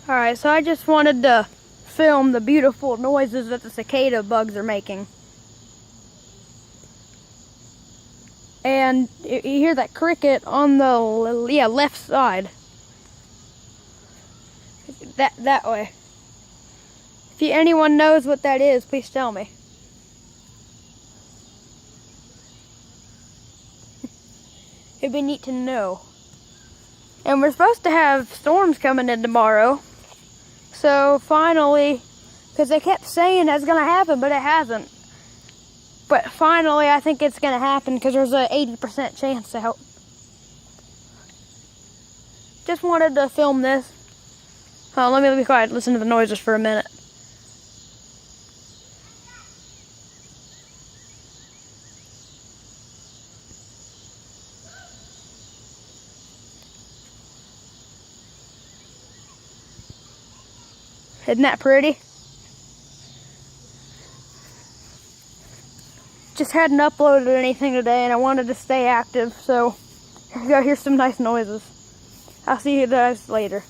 Alright, so I just wanted to film the beautiful noises that the cicada bugs are making. And you hear that cricket on the left side. That way. If anyone knows what that is, please tell me. It'd be neat to know. And we're supposed to have storms coming in tomorrow. So finally, because they kept saying that's going to happen, but it hasn't. But finally, I think it's going to happen because there's an 80% chance to help. Just wanted to film this. Oh, let me be quiet, listen to the noises for a minute. Isn't that pretty? Just hadn't uploaded anything today and I wanted to stay active, so here we go, here's some nice noises. I'll see you guys later.